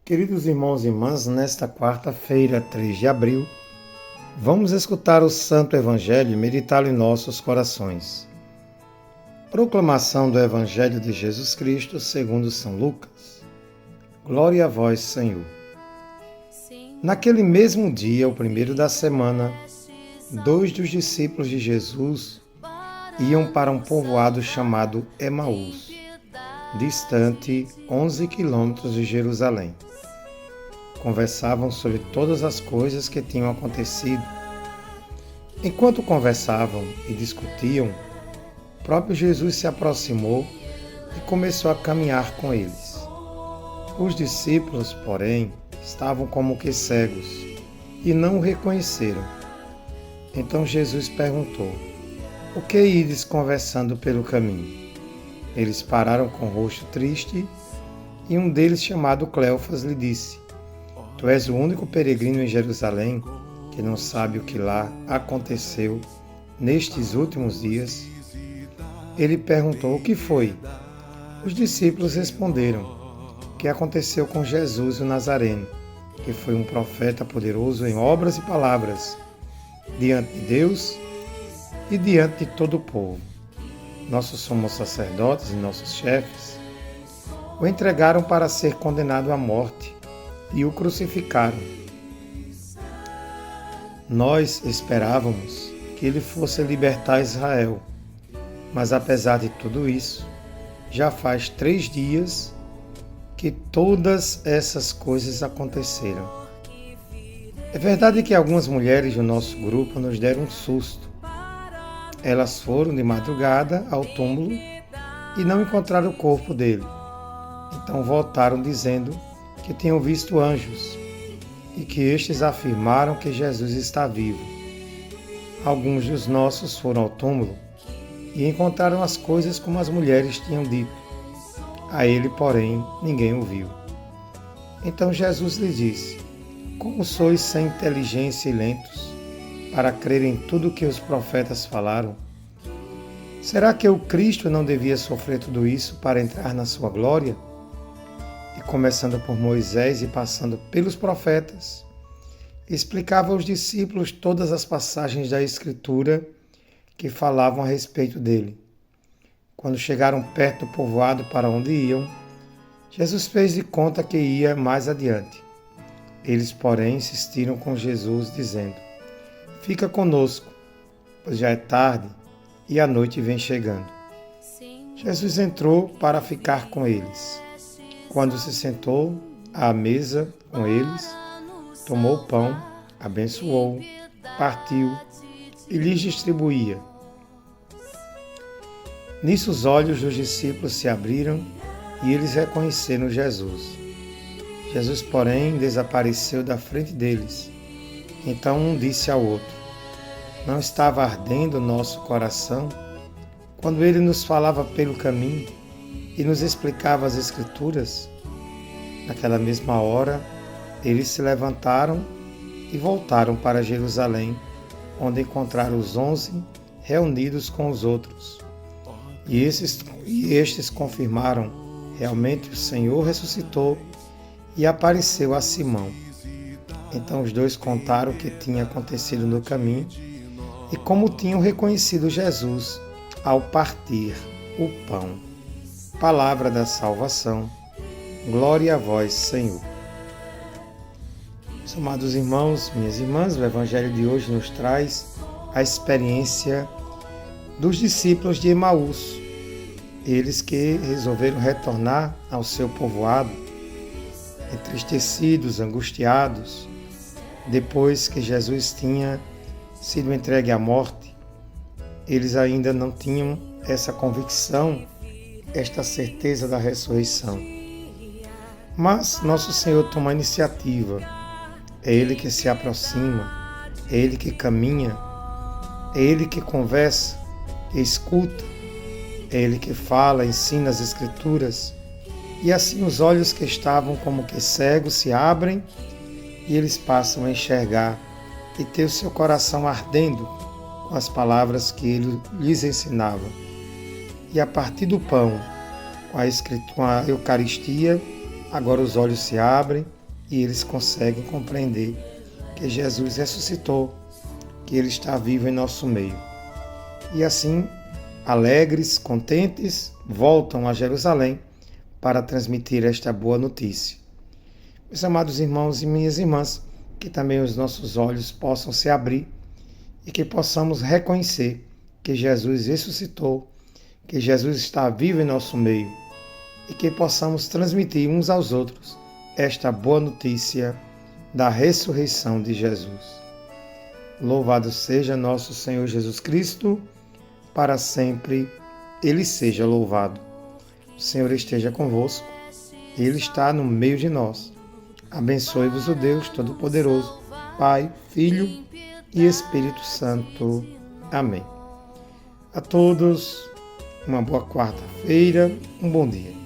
Queridos irmãos e irmãs, nesta quarta-feira, 3 de abril, vamos escutar o Santo Evangelho e meditá-lo em nossos corações. Proclamação do Evangelho de Jesus Cristo segundo São Lucas. Glória a vós, Senhor. Naquele mesmo dia, o primeiro da semana, 2 dos discípulos de Jesus iam para um povoado chamado Emaús, distante 11 quilômetros de Jerusalém. Conversavam sobre todas as coisas que tinham acontecido. Enquanto conversavam e discutiam, o próprio Jesus se aproximou e começou a caminhar com eles. Os discípulos, porém, estavam como que cegos e não o reconheceram. Então Jesus perguntou: "O que ides conversando pelo caminho?" Eles pararam com o rosto triste e um deles, chamado Cleofas, lhe disse: "Tu és o único peregrino em Jerusalém que não sabe o que lá aconteceu nestes últimos dias?" Ele perguntou: "O que foi?" Os discípulos responderam: "O que aconteceu com Jesus o Nazareno, que foi um profeta poderoso em obras e palavras, diante de Deus e diante de todo o povo. Nossos sumos sacerdotes e nossos chefes o entregaram para ser condenado à morte e o crucificaram. Nós esperávamos que ele fosse libertar Israel, mas apesar de tudo isso, já faz 3 dias que todas essas coisas aconteceram." É verdade que algumas mulheres do nosso grupo nos deram um susto. Elas foram de madrugada ao túmulo e não encontraram o corpo dele. Então voltaram dizendo que tinham visto anjos e que estes afirmaram que Jesus está vivo. Alguns dos nossos foram ao túmulo e encontraram as coisas como as mulheres tinham dito. A ele, porém, ninguém o viu. Então Jesus lhe disse: "Como sois sem inteligência e lentos para crer em tudo o que os profetas falaram? Será que o Cristo não devia sofrer tudo isso para entrar na sua glória?" E começando por Moisés e passando pelos profetas, explicava aos discípulos todas as passagens da Escritura que falavam a respeito dele. Quando chegaram perto do povoado para onde iam, Jesus fez de conta que ia mais adiante. Eles, porém, insistiram com Jesus, dizendo: "Fica conosco, pois já é tarde e a noite vem chegando." Jesus entrou para ficar com eles. Quando se sentou à mesa com eles, tomou o pão, abençoou, partiu e lhes distribuía. Nisso os olhos dos discípulos se abriram e eles reconheceram Jesus. Jesus, porém, desapareceu da frente deles. Então um disse ao outro: "Não estava ardendo o nosso coração quando ele nos falava pelo caminho e nos explicava as Escrituras?" Naquela mesma hora, eles se levantaram e voltaram para Jerusalém, onde encontraram os 11 reunidos com os outros. E estes confirmaram: realmente o Senhor ressuscitou e apareceu a Simão. Então os dois contaram o que tinha acontecido no caminho e como tinham reconhecido Jesus ao partir o pão. Palavra da salvação. Glória a vós, Senhor. Meus amados irmãos, minhas irmãs, o Evangelho de hoje nos traz a experiência dos discípulos de Emaús, eles que resolveram retornar ao seu povoado, entristecidos, angustiados, depois que Jesus tinha sido entregue à morte. Eles ainda não tinham essa convicção, esta certeza da ressurreição. Mas nosso Senhor toma a iniciativa. É Ele que se aproxima, é Ele que caminha, é Ele que conversa, que escuta, é Ele que fala, ensina as Escrituras. E assim os olhos que estavam como que cegos se abrem e eles passam a enxergar e ter o seu coração ardendo com as palavras que Ele lhes ensinava. E a partir do pão, com a Eucaristia, agora os olhos se abrem e eles conseguem compreender que Jesus ressuscitou, que Ele está vivo em nosso meio. E assim, alegres, contentes, voltam a Jerusalém para transmitir esta boa notícia. Meus amados irmãos e minhas irmãs, que também os nossos olhos possam se abrir e que possamos reconhecer que Jesus ressuscitou, que Jesus está vivo em nosso meio e que possamos transmitir uns aos outros esta boa notícia da ressurreição de Jesus. Louvado seja nosso Senhor Jesus Cristo, para sempre Ele seja louvado. O Senhor esteja convosco, Ele está no meio de nós. Abençoe-vos o Deus Todo-Poderoso, Pai, Filho e Espírito Santo. Amém. A todos, uma boa quarta-feira, um bom dia.